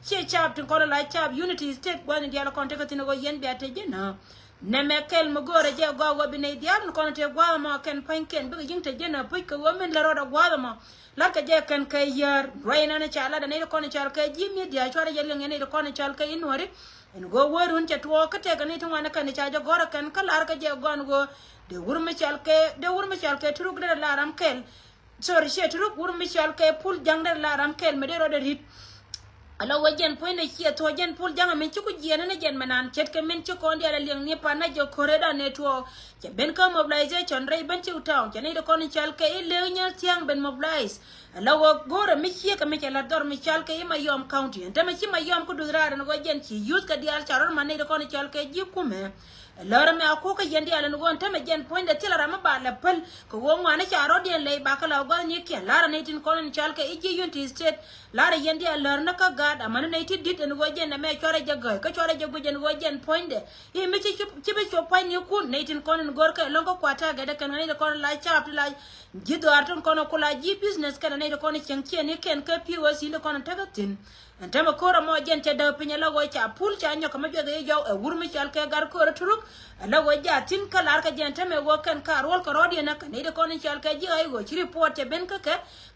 che chap tin kono la chap unity state gwan diala konte ko tin go yen bi ateje na ne mekel mo gore je go bine dial kono te gwa ma ken panken bi jingte je na puy ko women la roda gwa ma la ka je kan kay yar rayna ne chala da ne kono chal kay jimi dia chora je le ne kono chal kay inori en go worun che to ka te ka ne to wana kan cha jo gore kan kala ka je gon go de wurma chal ke turuk de la ram kel sorry she turuk wurma chal ke pul jang de la ram kel me de roda rit ala wajen point de chia to jen pul jang men chuku jena ne jen manan chet ke men chuko ndi ala liang ni pa na jo koreda network ke ben ka mobilization ray ben chu town ke ne de kon chal ke ile nya tiang ben mobilize ala wo gore mi chia ka me la dor mi chal ke ma yom county ente me chi ma yom ku dura no wajen chi use ka dial charon man ne de kon chal ke ji kume lora me ako ka yendi ala no gon tame jen point de tila rama ba la pal ko wo ngwana charo de le ba ka la go ni ke lara ne tin kon chal ke iji unity state lara yendi ala na ka gad amana ne ti dit en go jen na me chore jago ka chore jago jen go jen point de e me chi be cho pa ni ku ne tin kon gor ka longo kwata ga de kan ne de kon la chap la jido arton kon ko la ji business kan ne de kon chen chen ni ken ka pi wo si de kon tagatin antama kora mo jen te da pinya la go cha pul cha nyo kama jode yo e wurmi chal ke gar ko turuk la go ja tin kala ka jen te me wo kan ka rol ko rodi na kan ne de kon chal ke ji ay go chi report te ben ka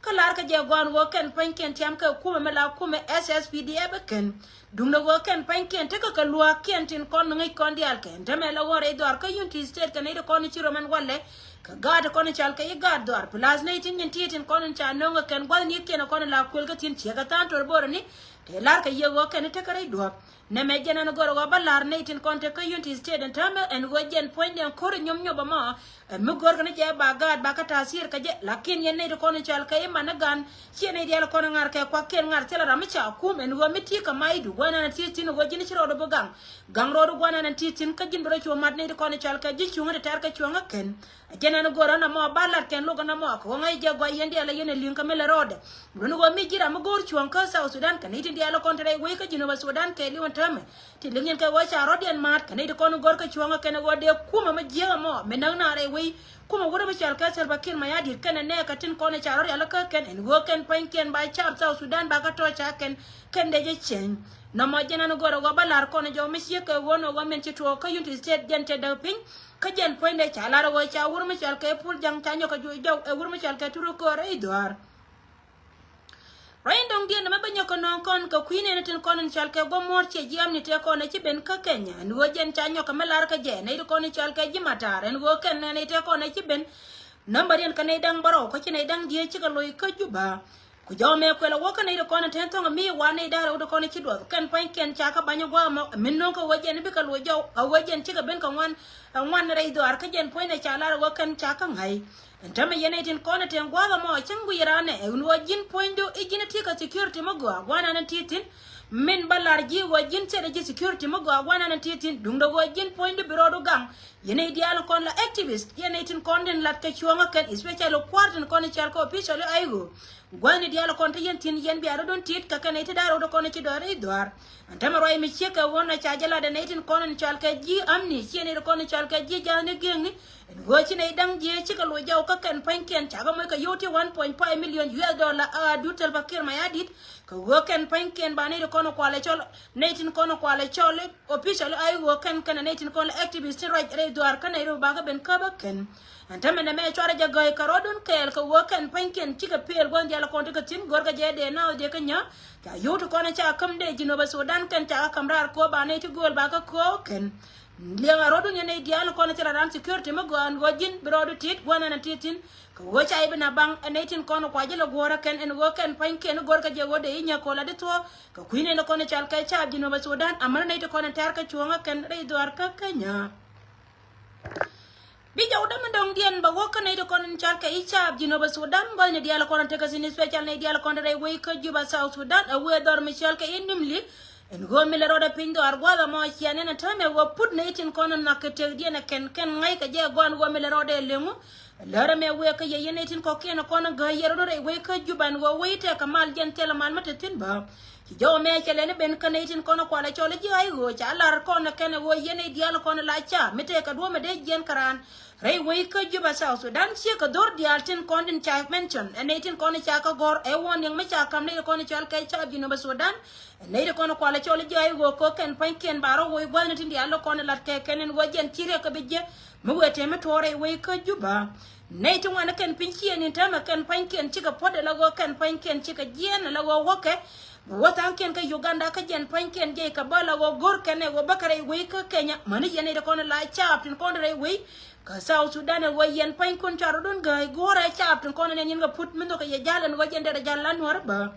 kala ka je gon wo kan panken tiam ka kuma me la kuma SSPD e be ken dum no wo kan panken te ka lua ken tin kon ngai kon dial ken te me la wo re dor ka unity state kan ne de kon chi roman walle ka gada kon chal ka igad dor plus ne tin yin tin kon cha no kan gwal ni ken kon la kul ka tin chi ka tan tor bor ni te lar ka yego ken te kare do ne me jena no goro ba lar ne tin kon te ka unity state and tam en go jen point den kor nyom nyoba ma me gor ka ne je ba gad ba ka tasir ka je lakin yen ne kon chal ka e managan chi ne dia kon ngar ka kwa ken ngar tela ram cha ku men go miti ka mai du gwana na tin go jini chiro do bogang gang ro do gwana na tin ka jin bro cho mat ne kon chal ka ji chunga tar ka chunga ken jena no goro na mo balar ken lo na mo ko ngai je go yen dia la yen lin ka mele rode no go mi jira mo gor chuan ka South Sudan kan tin dia la kon tere we ka jino ba Sudan ke li won tame ti lingen ka wa cha rodian mat kan de kon gor ka chuanga ken go de kuma ma je mo menang na re we kuma wura ba chal ka sel bakir ma yadi kan ne ka tin kon cha rodi ala ka ken en go ken pen ken ba cha South Sudan ba ka to cha ken de je chen no mo jena no goro go balar kon jo mi sie ka wono go men ti to ka unity state jente da pin ka jen point de cha la ro cha wura ma chal ka pul jang cha nyo ka jo wura ma chal ka turu ko re idwar rain dong dia na banyo kono kon ka queen ne tin kon chal ke go mor che jam ni te kon ci ben ka Kenya ni wo jen cha nyo ka melar ka je ne kon chal ke ji matar en go ken ne te kon ci ben number yen ka ne dang baro ka ci ne dang die ci ka loy ka juba ku jaw me ko la wo ka ne kon te to mi wa ne da ro kon ci do ken pan ken cha ka banyo go mo min no ko wo jen bi ka lo jaw a wo jen ci ka ben ka wan re do ar ka jen point ne cha la wo ken cha ka ngai entame yenetin kona ten gwaga mo changu yirane un wajin poindo ejina tika security mo gwa wana nan titin min balarji wajin tere ji security mo gwa wana nan titin dungdo wajin poindo birodo gang yene dial kon la activist yenetin konden lat ka chuanga kan especially kwartin kon chal ko officially aigo gwani dial kon te yentin yen bi arodon tit ka kan ite daro do kon ci dore idwar antama roy mi cheka wona chajala de netin kon chal ka ji amni yene kon chal ka ji jane gengi gochi ne dang je chika lo jaw ka kan panken chaga mo ka yoti 1.5 million US dollar dutel bakir mayadit ka go kan panken bani de kono kwale chol netin kono kwale chol official ay go kan netin kono activist right re doar kan ro baga ben ka baken antame na me chora jago ka rodon kel ka go kan panken chika pel gon jala konti ka tin gorga je de na de kanya ka yoto kono cha kam de jino ba Sudan kan cha kamrar ko bani ti gol baga ko ken lianga rodu nyane dialo kono tira ran security mo gon wajin brodo tit wana na titin ko wocha ibna bang anetin kono kwa jelo gora ken en go ken panken gor ka je wode inya ko la de to ko kuine no kono chal kai cha jino ba Sudan amana ne to kono tar ka chuanga ken re dwar ka kanya bi jawda mandong dien ba woka ne to kono chal ka icha jino ba Sudan ba ne dialo kono te ka sin special ne dialo kono re we ka juba South Sudan a we dor michel ka indimli en go mi le roda pindo argwala mo chiane na tame wo put na itin kono na kete die na ken ngai ka je go an go mi le roda lemu lera me we ka ye ne itin ko ken kono ga ye roda we ka juban go we te ka mal gen tela mal mate tin ba jo me chele ne ben kanatin kono kwala chole ji ay go cha lar kono kene wo yene dial kono la cha mite ka do me de jen karan rei we ka juba South Sudan sie ka dor dial tin kondin cha mention enetin kono cha ka gor e won yang me cha kam ne kono chal kai cha bi no Sudan ne de kono kwala chole ji ay go ko ken pan ken baro wo gwan tin dial kono lat ke kenen wo jen tire ka bije mu wete me tore we ka juba ne tin wana ken pinchi ni tama ken pan ken chika pode lago ken pan ken chika jen lago woke wata ken ka Uganda ka jen pan ken je ka bala go gor ken go bakare we ka Kenya mani jene de kono la chap tin kono re we ka South Sudan wo yen pan kon charo don ga gora chap tin kono ne nga put min do ka ye jalan go jende de jalan war ba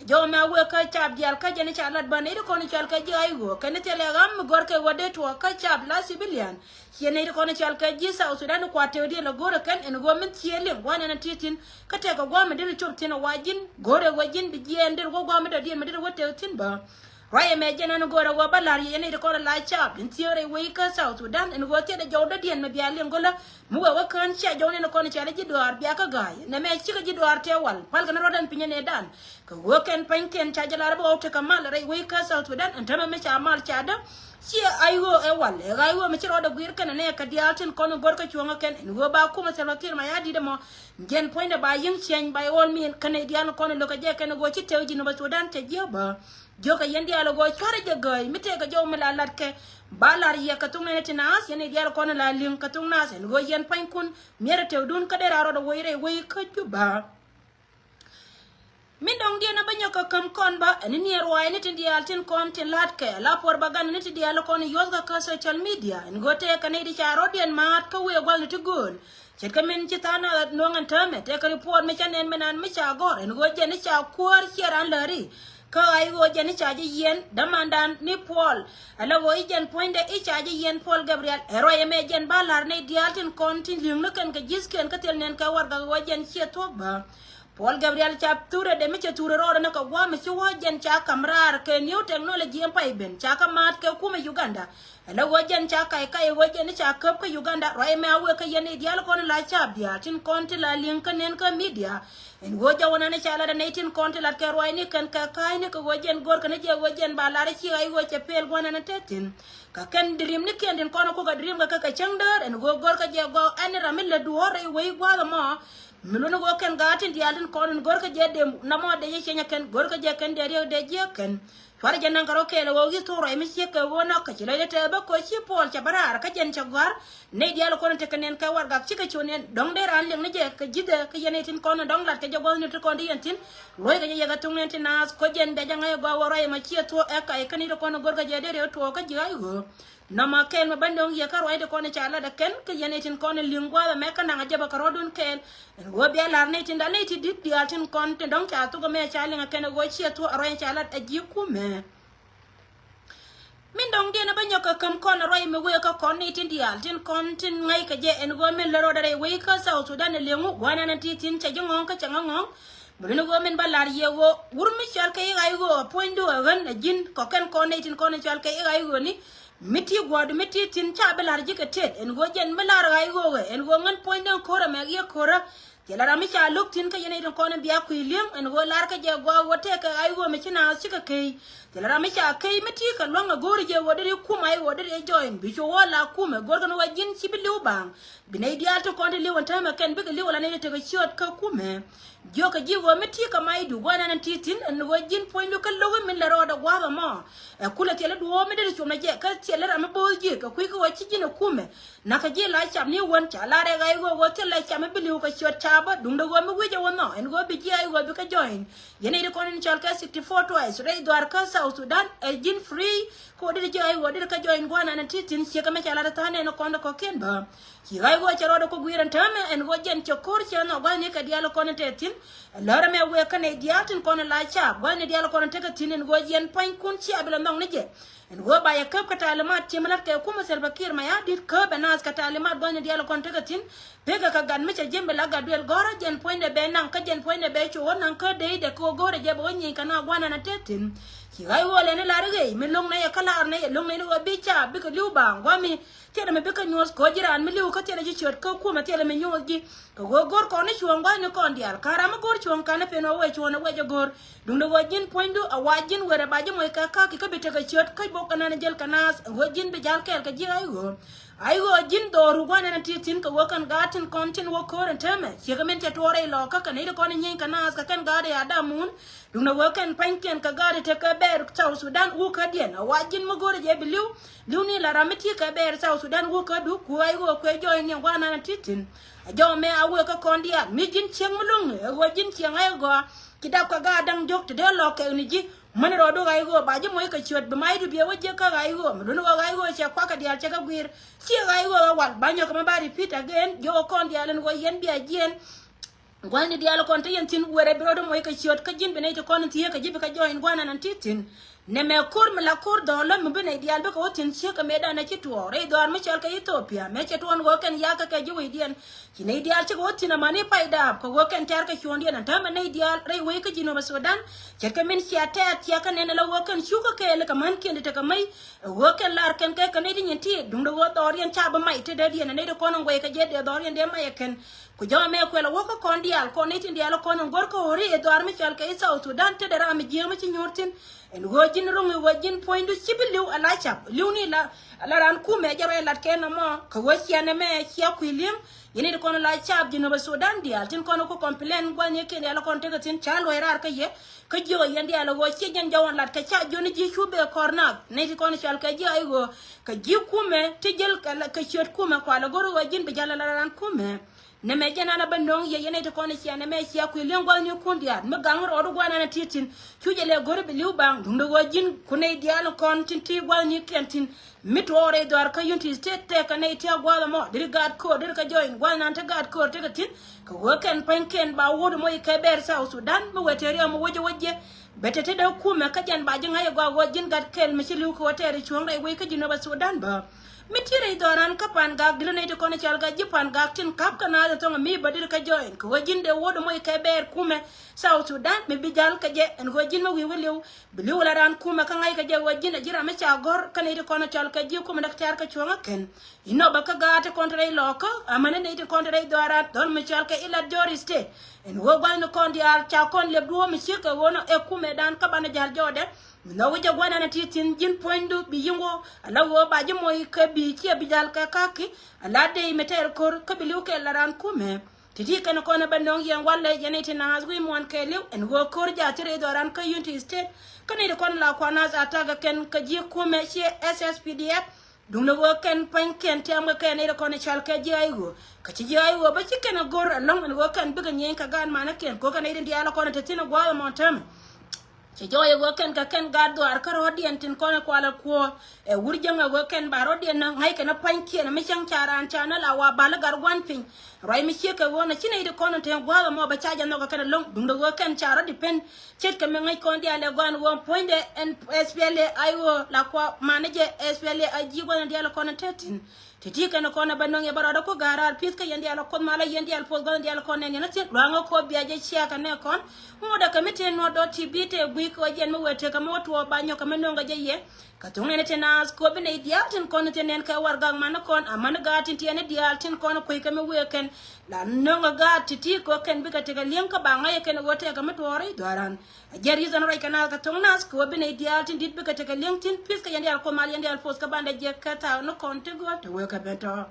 jo ma we ka chap dial ka jene chalat ba ne de kono chal ka ji ay go ken tele gam gor ke wade to ka chap la civilian yene de kono chal ka ji South Sudan ko te de la gora kan en go min tiele wana na titin ka te ko go me de chop tin wajin gore wajin bi jende go go me de me de wote tin ba raya me jena no gora go balar yene de kono la chap in tiore we ka South Sudan en go te de jawda dien me biale ngola mu wa kan cha jone no kono chale ji doar bia ka gay na me chika ji doar te wal pal kana rodan pinyane dan ka wo ken panken cha jala bo te kamal re we ka South Sudan en tama me cha mal cha da si ayo e wal e ayo me chiro da guir kana ne ka dialten kono gor ka chuanga ken en go ba kuma se lokir ma yadi de mo gen point ba yin chen by all mean kana dial kono lo ka je kana go chi tewji no Sudan te jeba joka yendi ala go kare je gay mite ka jo mala lat ke balar ye ka tung ne tinas yene dial kono la ling ka tung nas en go yen pain kun mere te dun ka de raro do woire we ka juba min dong dia na banyo ka kam kon ba ni ni roi ni tin dial tin kon tin lat ke la por bagan ni tin dial kon yos ka social media en go te ka ne di charo dien mat ka we gwal ti gol chet ka men chitana no ngan tame te ka report me chanen menan me cha gor en go je ni cha kwar cheran lari ka ay go jeni chaji yen damandan ni Paul ala go ijen poinde I chaji yen Paul Gabriel ero yeme jen balar ne dialtin kontin limno kan ka jisken ka telnen ka warga go jen cheto ba Paul Gabriel chap ture de meche ture ro na ka wa me chuo jen cha kamrar ke new technology en paiben cha ka mat ke kuma Uganda ala go jen cha kai kai go jen cha kap ka Uganda ro yeme awe ka yen dial kon la chap dialtin kontin la link nen ka media en goja wona ne chala da 18 konti lat ke roy ni kan ka kai ne ko gojen gor kan je gojen ba la ci ay go ce pel gona na tetin ka kan dream ni ken den kono ko ga dream ga ka changdar en go gor ka je go an ramil le duore way gwa ma milu no go ken gatin dialin kono gor ka je de na mo de ye nya ken gor ka je ken de je ken far je nan karo ke lo gi to roy mi se ka wona ka ci le te ba ko ci pol ca barar ka jen ca gar ne dial kono te ken ka war ga ci ka chonen dong de ran leng ne je ka jide ka yene tin kono dong lat ka je go ni to kono yentin loy ga je ga tung nen tin nas ko jen de janga go woro ma ci to e ka e kan ni kono gor ga je de to ka je ay go na ma ken ma bandong ye ka roy de kono cha la da ken ka yene tin kono lingwa me ka na je ba ka rodun ken go be lar ne tin da ne ti dit dial tin kono te dong cha to go me cha lenga ken go ci to roy cha la a ji ku me min dong dia na banyo ka kam kon roy me we ka kon ni tin dial tin kon tin ngai ka je en go men laro dare we ka South Sudan le ngu wana na ti tin cha jong ka cha ngong bulino go men balar ye wo wur mi chal ka ai go point do gan jin ko kan kon ni tin kon chal ka ai go ni miti god miti tin cha balar ji ka tet en go jen balar ai go en go ngan point do ko ra me ye ko ra yala rami cha luk tin ka yene don kono biya ku iliem en go lar ka je go wote ka ai go me china chika kai yala rami cha kai meti ka longa gori je wodere kuma ai wodere join bi cho wala kuma gor kan wajin sibilu bang binai dia to kono li wonta ma ken bi ka li wala ne te ka shot ka kuma jo ka ji go meti ka mai du gwana nan titin en wajin point ka lo min la roda gwa ma e kula tele du o me de cho na je ka tele rami bo je ka ku ka wachi jina kuma na ka je la cham ni won cha la re ga go go tele cham bi li ka shot cha ba dung do go me wije wono en go bi ji ai go bi ka join yene de kono chal ka 64 twice re dwar ka South Sudan e jin free ko de ji ai go de ka join gwana nan titin se ka me chala ta tane no kono ko ken ba ki ai go charo do ko gwiran tame en go jen chokor che no gwa ne ka dialo kono tetin lora me we ka ne diatin kono la cha gwa ne dialo kono te ka tinin go jen pan kun chi abla ndong ne je en go ba ya kap ka talimat che malat ka kuma Salva Kiir ma ya dit ka benas ka talimat gwa ne dialo kono te ka tin pega ka gan me che jembe la ga duel gora jen point de be nan ka jen point de be cho nan ka de ko gora je bo nyi kana gwana na tetin ki gai wo le ne la re mi long na ya kala na ya long na no bi cha bi ka liu bang wa mi te da me bi ka nyos ko jiran mi liu ka te da ji chot ko ku ma te da me nyos gi ko gor ko ne chuon gwa ne kon dial kara ma gor chuon kana pe no we chuon we gor dung do wajin pointu a wajin were ba ji mo ka ki ka bi te ka chot ka bo kana ne jel kana wajin bi jal kel ka ji ai go jin do ru gwa ne ti tin ka wo kan gatin kontin wo ko ran teme ki ga men te tore lo ka ne ko ne nyin kana ka kan ga ya da mun dung do wo kan panken ka ga te ka ber South Sudan u ka dien a wajin mo gor je bi liu ni la ramiti ka ber South Sudan u ka du ku ai go ko jo ne gwa na ti tin a jo me a wo ka kon dia mi jin cheng mulung e go jin cheng ai go ki da ka ga dang jok te de lo ke ni ji man ro do gai go ba ji mo ka chot be mai du bi wo je ka gai go do no gai go che kwa ka dia che ka gwir chi gai go wa ba nyo ka ma ba repeat again jo kon dia len go yen bi agien gwani dia lo kon te yen tin were bi do mo ka chot ka jin be ne to kon ti ka ji ka join gwana nan titin ne me kur me la kur do lo me be ne dia be ko tin chi ka me da na chi to re do ar me chal ka Ethiopia me che to go ken ya ka ji wi dien ki ne dia chi go tin ma ne paida ko go ken tar ka chon dia nan ta me ne dia re wi ka ji no Sudan che ka men sia ta ya ka ne la wo ken shu ka ke le ka man ken te ka mai wo ken lar ken ka ne din ti dung do do rien cha ba mai te de dia ne de ko no go ka je de do rien de mai ken ku jaw me ko la wo ka kon dia ko ne tin dia la ko no gor ko ri e do ar me chal ka South Sudan te de ra me je ma chi nyortin en wajin rungi wajin pointu sibiliu ala chap liuni la ala ran ku me jaro la ken mo ko wasiane me chia kwilim yini de kono la chap jino ba Sudan dia tin kono ko complain gwanye ken ala kon te tin chalo erar ka ye ka jo yandi ala wo chi jan jawon lat ka cha joni ji shube korna ne ti kono chal ka ji ay go ka ji kume te jel ka la ka chot kume ko ala goro wajin be jala la ran kume ne me jana na bandong ye yene to kono sia ne me sia ku lengwa ni kundia me gangro odu gwana na titin chuje le gore be liu bang dundo wajin kunai dialo kon tinti gwa ni kentin mitore dar ka yunti state te ka nei tia gwa mo dir gad ko dir ka join gwana ta gad ko te ka tin ko woken panken ba wodu mo ka ber South Sudan mo wetere mo woje betete da ku me ka jan ba jin ay gwa wajin gad kel me chilu ko tere chuang we ka jino ba Sudan ba mitire doran kapan gag dilene to kono chalga jipan gag tin kap kana to mi badir ka join ko wajinde wodo moy ka ber kume South Sudan me bijal ka je en wajin mo wi welew bili wala ran kume ka ngai ka je wajinde jira me cha gor kana to kono chalga ji kume daktar ka chuanga ken ino ba ka gate kontre loko amane ne to kontre doran don me chalga ila Jori State en wo gwan ko ndial cha kon le duo me chika wono e kume dan ka bana jal jode no wija gwana na titin jin pointu bi yingo ala wo ba jimo ka bi ci bi dal ka kaki ala de meter kor ka bi luke la ran kume titi kan ko na bandong yan walla yanete na azwi mon ke lew en wo kor ja tire do ran ka Unity State kan de kon la ko na ataga ken ka ji kume ci SSPDF dung lo wo ken panken tem ka ken de kon chal ka ji aygo ka ci ji aygo ba ci ken gor long en wo kan bi ga nyen ka gan mana ken ko kan de ala ko na tetina gwa mo tem ci joye go ken ka ken gaddo ar karo dien tin kono ko ala ko e wurjanga go ken baro dien na ngai kana panki na mi chang charan chana la wa bala gar wan pin roi mi cheke wona chine de kono te gwa mo ba chaja no ka long dum do go ken charo depend chet ka me ngai kon dia le gwan won point en SPLA ayo la ko manage SPLA aji go na dia la kono tetin titi kana kono banonge barado ko garar piska yandi ala kon mala yandi al pos gandi ala kon ne na ti rango ko biaje chia ka ne kon moda kamite no do tibite gwi ko jen mo wete ka mo to banyo ka menonga je ye ka to ne tenas ko be ne diatin kon tenen ka warga man kon aman gatin tiene diatin kon ko ka me weken la nonga gati ti ko ken bi ka te ka lenka ba ngai ken wote ka metore doran jeri zan rai kana ka to nas ko be ne diatin dit bi ka te ka lentin piska yandi al ko mal yandi al pos ka banda je ka ta no kon te go to we ka beto